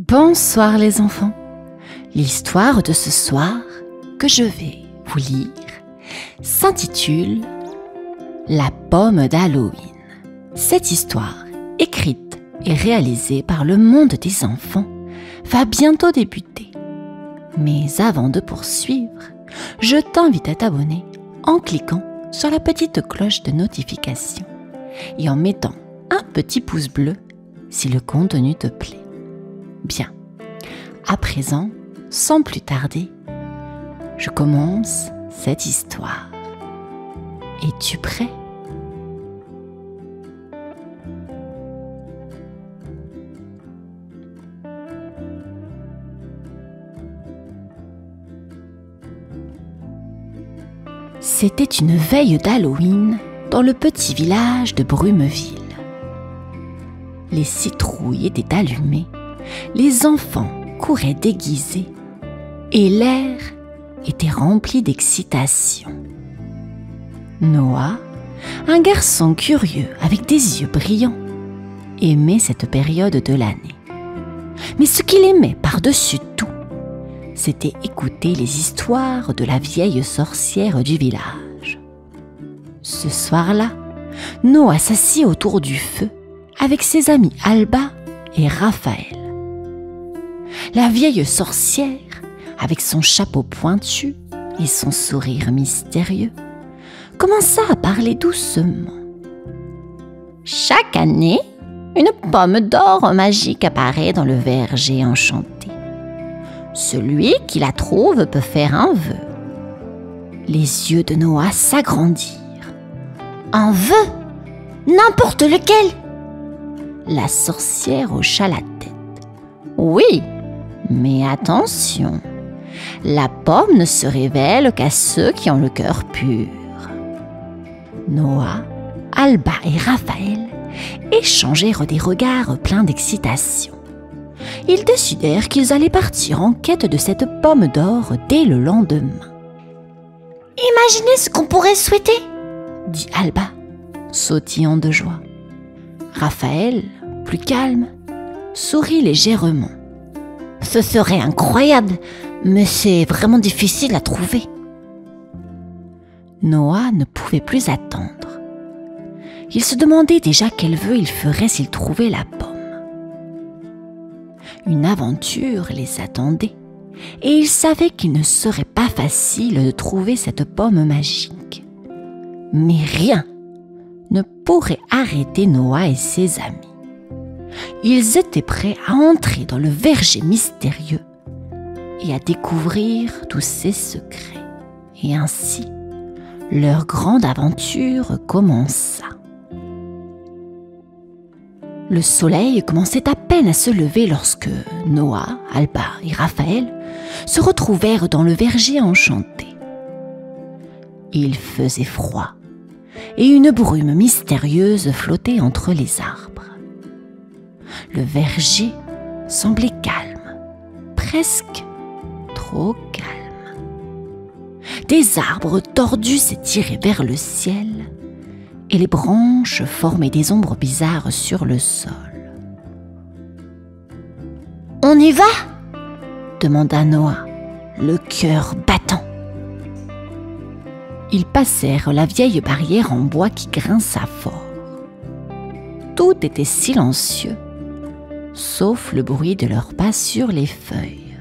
Bonsoir les enfants. L'histoire de ce soir que je vais vous lire s'intitule La pomme d'Halloween. Cette histoire, écrite et réalisée par le monde des enfants, va bientôt débuter. Mais avant de poursuivre, je t'invite à t'abonner en cliquant sur la petite cloche de notification et en mettant un petit pouce bleu si le contenu te plaît. Bien, à présent, sans plus tarder, je commence cette histoire. Es-tu prêt? C'était une veille d'Halloween dans le petit village de Brumeville. Les citrouilles étaient allumées, les enfants couraient déguisés et l'air était rempli d'excitation. Noah, un garçon curieux avec des yeux brillants, aimait cette période de l'année. Mais ce qu'il aimait par-dessus tout, c'était écouter les histoires de la vieille sorcière du village. Ce soir-là, Noah s'assit autour du feu avec ses amis Alba et Raphaël. La vieille sorcière, avec son chapeau pointu et son sourire mystérieux, commença à parler doucement. Chaque année, une pomme d'or magique apparaît dans le verger enchanté. Celui qui la trouve peut faire un vœu. Les yeux de Noah s'agrandirent. Un vœu? N'importe lequel? La sorcière hocha la tête. Oui, mais attention, la pomme ne se révèle qu'à ceux qui ont le cœur pur. Noah, Alba et Raphaël échangèrent des regards pleins d'excitation. Ils décidèrent qu'ils allaient partir en quête de cette pomme d'or dès le lendemain. « Imaginez ce qu'on pourrait souhaiter !» dit Alba, sautillant de joie. Raphaël, plus calme, sourit légèrement. « Ce serait incroyable, mais c'est vraiment difficile à trouver. » Noah ne pouvait plus attendre. Il se demandait déjà quel vœu il ferait s'il trouvait la pomme. Une aventure les attendait, et il savait qu'il ne serait pas facile de trouver cette pomme magique. Mais rien ne pourrait arrêter Noah et ses amis. Ils étaient prêts à entrer dans le verger mystérieux et à découvrir tous ses secrets. Et ainsi, leur grande aventure commença. Le soleil commençait à peine à se lever lorsque Noah, Alba et Raphaël se retrouvèrent dans le verger enchanté. Il faisait froid et une brume mystérieuse flottait entre les arbres. Le verger semblait calme, presque trop calme. Des arbres tordus s'étiraient vers le ciel et les branches formaient des ombres bizarres sur le sol. « On y va ?» demanda Noah, le cœur battant. Ils passèrent la vieille barrière en bois qui grinça fort. Tout était silencieux, sauf le bruit de leurs pas sur les feuilles.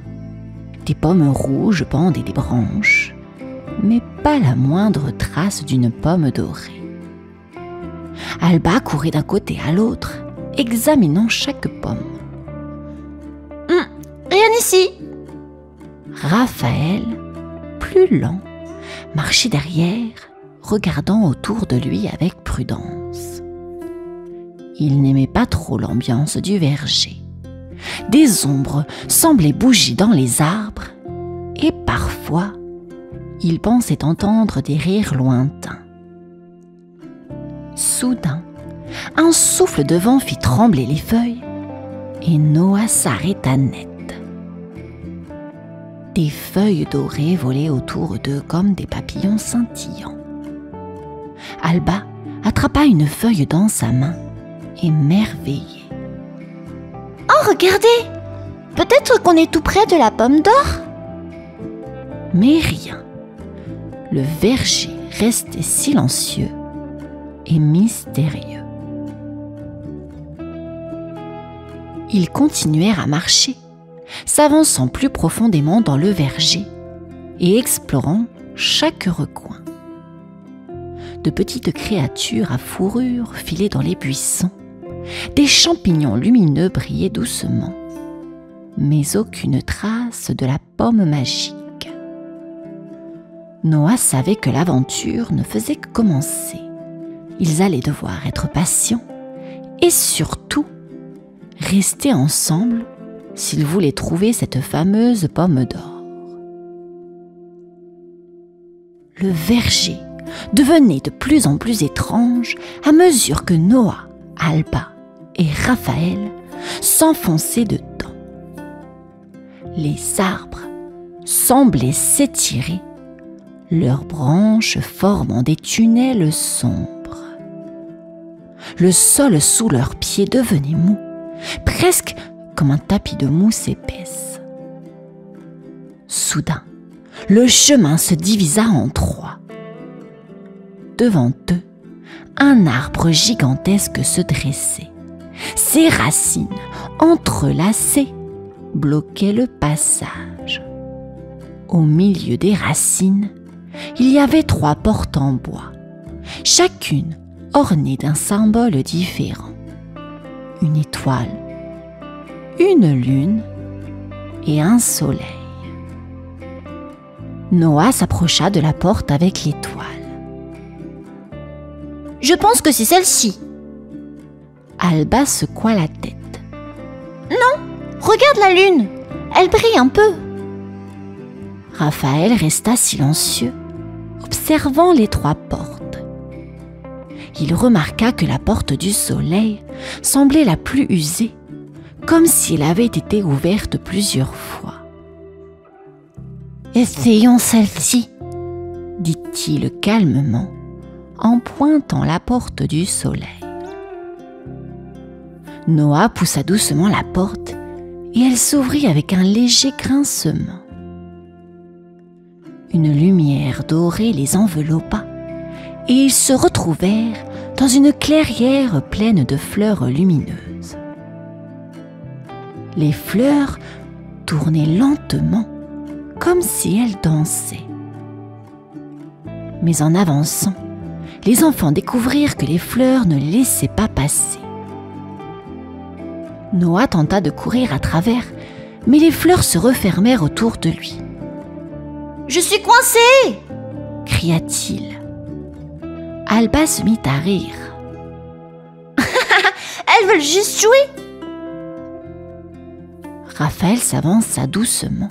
Des pommes rouges pendaient des branches, mais pas la moindre trace d'une pomme dorée. Alba courait d'un côté à l'autre, examinant chaque pomme. Rien ici. Raphaël, plus lent, marchait derrière, regardant autour de lui avec prudence. Il n'aimait pas trop l'ambiance du verger. Des ombres semblaient bouger dans les arbres et parfois, il pensait entendre des rires lointains. Soudain, un souffle de vent fit trembler les feuilles et Noah s'arrêta net. Des feuilles dorées volaient autour d'eux comme des papillons scintillants. Alba attrapa une feuille dans sa main, émerveillée. « Oh, regardez !» Peut-être qu'on est tout près de la pomme d'or? Mais rien. Le verger restait silencieux et mystérieux. Ils continuèrent à marcher, s'avançant plus profondément dans le verger et explorant chaque recoin. De petites créatures à fourrure filaient dans les buissons. Des champignons lumineux brillaient doucement, mais aucune trace de la pomme magique. Noah savait que l'aventure ne faisait que commencer. Ils allaient devoir être patients et surtout rester ensemble s'ils voulaient trouver cette fameuse pomme d'or. Le verger devenait de plus en plus étrange à mesure que Noah, Alba et Raphaël s'enfonçaient dedans. Les arbres semblaient s'étirer, leurs branches formant des tunnels sombres. Le sol sous leurs pieds devenait mou, presque comme un tapis de mousse épaisse. Soudain, le chemin se divisa en trois. Devant eux, un arbre gigantesque se dressait. Ses racines, entrelacées, bloquaient le passage. Au milieu des racines, il y avait 3 portes en bois, chacune ornée d'un symbole différent. Une étoile, une lune et un soleil. Noah s'approcha de la porte avec l'étoile. « Je pense que c'est celle-ci. » Alba secoua la tête. « Non, regarde la lune, elle brille un peu. » Raphaël resta silencieux, observant les 3 portes. Il remarqua que la porte du soleil semblait la plus usée, comme si elle avait été ouverte plusieurs fois. « Essayons celle-ci, » dit-il calmement, en pointant la porte du soleil. Noah poussa doucement la porte et elle s'ouvrit avec un léger grincement. Une lumière dorée les enveloppa et ils se retrouvèrent dans une clairière pleine de fleurs lumineuses. Les fleurs tournaient lentement, comme si elles dansaient. Mais en avançant, les enfants découvrirent que les fleurs ne les laissaient pas passer. Noah tenta de courir à travers, mais les fleurs se refermèrent autour de lui. « Je suis coincé !» cria-t-il. Alba se mit à rire. « Elles veulent juste jouer !» Raphaël s'avança doucement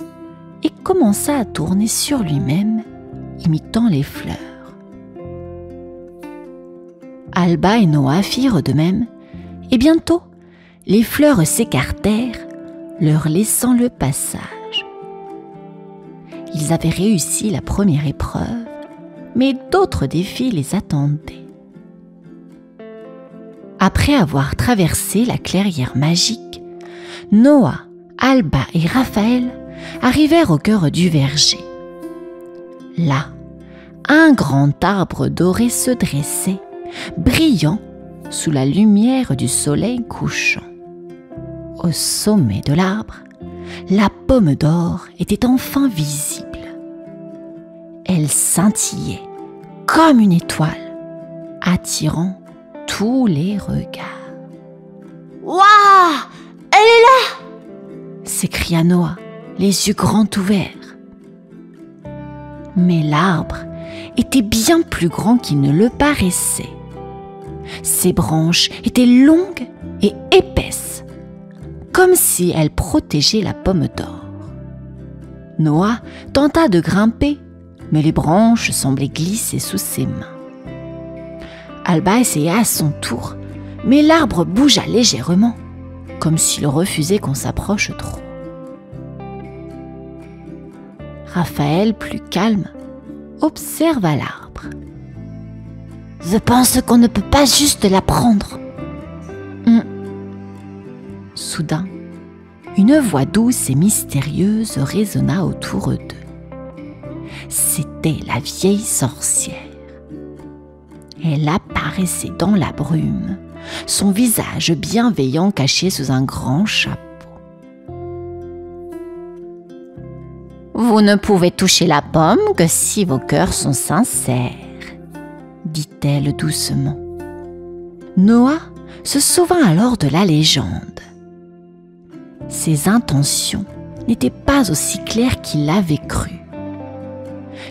et commença à tourner sur lui-même, imitant les fleurs. Alba et Noah firent de même, et bientôt, les fleurs s'écartèrent, leur laissant le passage. Ils avaient réussi la première épreuve, mais d'autres défis les attendaient. Après avoir traversé la clairière magique, Noah, Alba et Raphaël arrivèrent au cœur du verger. Là, un grand arbre doré se dressait, brillant sous la lumière du soleil couchant. Au sommet de l'arbre, la pomme d'or était enfin visible. Elle scintillait comme une étoile, attirant tous les regards. « Waouh! Elle est là !» s'écria Noah, les yeux grands ouverts. Mais l'arbre était bien plus grand qu'il ne le paraissait. Ses branches étaient longues et épaisses, comme si elles protégeaient la pomme d'or. Noah tenta de grimper, mais les branches semblaient glisser sous ses mains. Alba essaya à son tour, mais l'arbre bougea légèrement, comme s'il refusait qu'on s'approche trop. Raphaël, plus calme, observa l'arbre. « Je pense qu'on ne peut pas juste la prendre. » Soudain, une voix douce et mystérieuse résonna autour d'eux. C'était la vieille sorcière. Elle apparaissait dans la brume, son visage bienveillant caché sous un grand chapeau. « Vous ne pouvez toucher la pomme que si vos cœurs sont sincères, » dit-elle doucement. Noah se souvint alors de la légende. Ses intentions n'étaient pas aussi claires qu'il l'avait cru.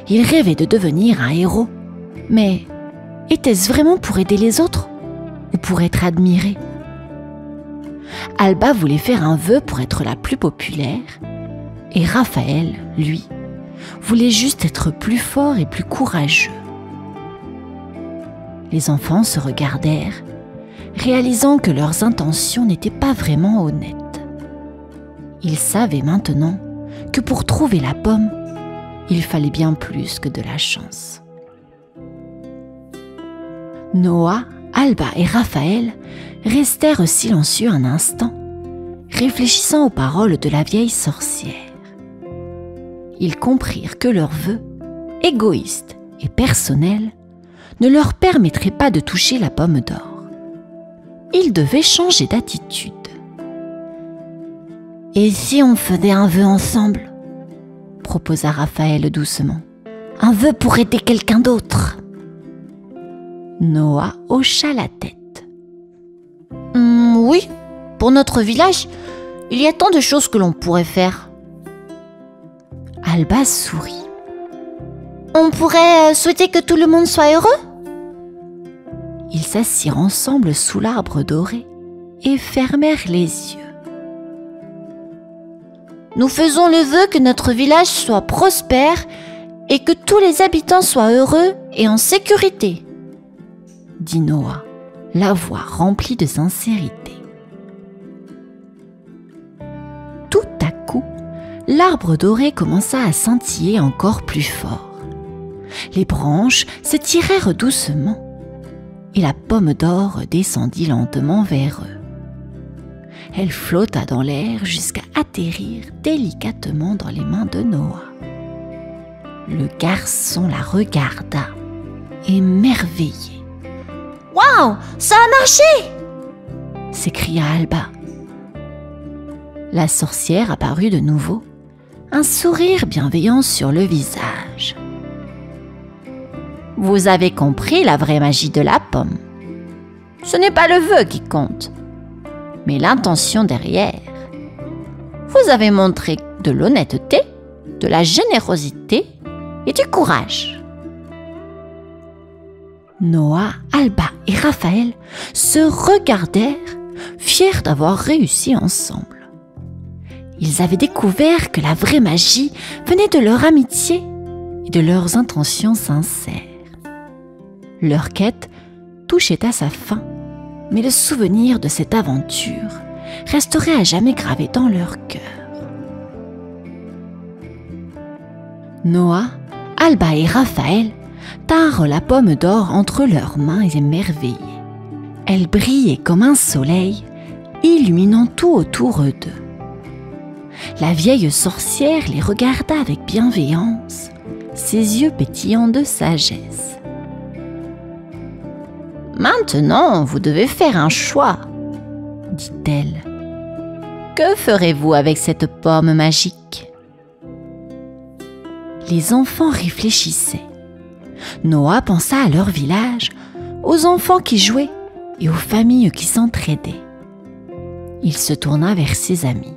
Il rêvait de devenir un héros, mais était-ce vraiment pour aider les autres ou pour être admiré? Alba voulait faire un vœu pour être la plus populaire, et Raphaël, lui, voulait juste être plus fort et plus courageux. Les enfants se regardèrent, réalisant que leurs intentions n'étaient pas vraiment honnêtes. Ils savaient maintenant que pour trouver la pomme, il fallait bien plus que de la chance. Noah, Alba et Raphaël restèrent silencieux un instant, réfléchissant aux paroles de la vieille sorcière. Ils comprirent que leur vœu, égoïste et personnel, ne leur permettrait pas de toucher la pomme d'or. Ils devaient changer d'attitude. « Et si on faisait un vœu ensemble ?» proposa Raphaël doucement. « Un vœu pour aider quelqu'un d'autre ?» Noah hocha la tête. « Oui, pour notre village, il y a tant de choses que l'on pourrait faire. » Alba sourit. « On pourrait souhaiter que tout le monde soit heureux ?» Ils s'assirent ensemble sous l'arbre doré et fermèrent les yeux. « Nous faisons le vœu que notre village soit prospère et que tous les habitants soient heureux et en sécurité, » dit Noah, la voix remplie de sincérité. Tout à coup, l'arbre doré commença à scintiller encore plus fort. Les branches s'étirèrent doucement et la pomme d'or descendit lentement vers eux. Elle flotta dans l'air jusqu'à atterrir délicatement dans les mains de Noah. Le garçon la regarda, émerveillé. « Waouh, ça a marché !» s'écria Alba. La sorcière apparut de nouveau, un sourire bienveillant sur le visage. « Vous avez compris la vraie magie de la pomme. Ce n'est pas le vœu qui compte, mais l'intention derrière. Vous avez montré de l'honnêteté, de la générosité et du courage. » Noah, Alba et Raphaël se regardèrent, fiers d'avoir réussi ensemble. Ils avaient découvert que la vraie magie venait de leur amitié et de leurs intentions sincères. Leur quête touchait à sa fin, mais le souvenir de cette aventure resterait à jamais gravé dans leur cœur. Noah, Alba et Raphaël tinrent la pomme d'or entre leurs mains émerveillés. Elle brillait comme un soleil, illuminant tout autour d'eux. La vieille sorcière les regarda avec bienveillance, ses yeux pétillants de sagesse. « Maintenant, vous devez faire un choix, » dit-elle. « Que ferez-vous avec cette pomme magique ?» Les enfants réfléchissaient. Noah pensa à leur village, aux enfants qui jouaient et aux familles qui s'entraidaient. Il se tourna vers ses amis.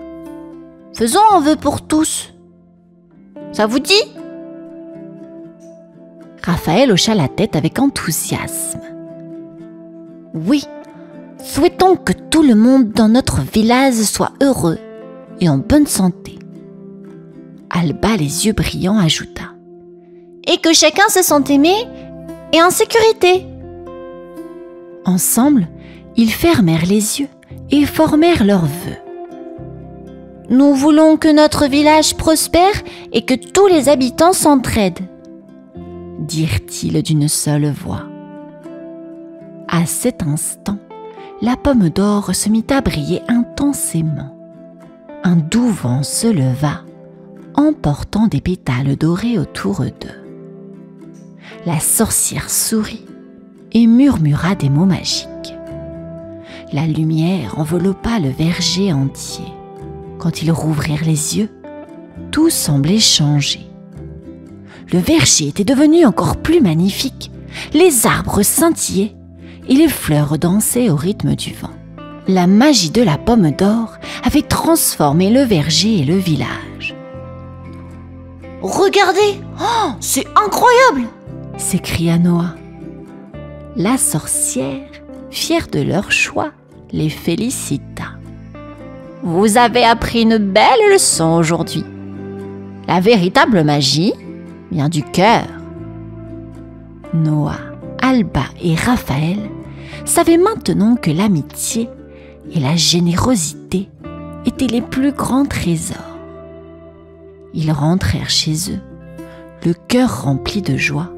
« Faisons un vœu pour tous. Ça vous dit ?» Raphaël hocha la tête avec enthousiasme. « Oui, souhaitons que tout le monde dans notre village soit heureux et en bonne santé. » Alba, les yeux brillants, ajouta. « Et que chacun se sente aimé et en sécurité. » Ensemble, ils fermèrent les yeux et formèrent leurs vœux. « Nous voulons que notre village prospère et que tous les habitants s'entraident, » dirent-ils d'une seule voix. À cet instant, la pomme d'or se mit à briller intensément. un doux vent se leva, emportant des pétales dorés autour d'eux. La sorcière sourit et murmura des mots magiques. La lumière enveloppa le verger entier. Quand ils rouvrirent les yeux, tout semblait changer. Le verger était devenu encore plus magnifique, les arbres scintillaient et les fleurs dansaient au rythme du vent. La magie de la pomme d'or avait transformé le verger et le village. « Regardez, oh, c'est incroyable !» s'écria Noah. La sorcière, fière de leur choix, les félicita. « Vous avez appris une belle leçon aujourd'hui. La véritable magie vient du cœur. » Noah, Alba et Raphaël savaient maintenant que l'amitié et la générosité étaient les plus grands trésors. Ils rentrèrent chez eux, le cœur rempli de joie,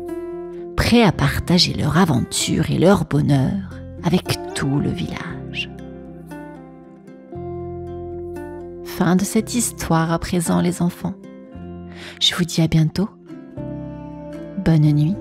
prêts à partager leur aventure et leur bonheur avec tout le village. Fin de cette histoire à présent, les enfants. Je vous dis à bientôt. Bonne nuit.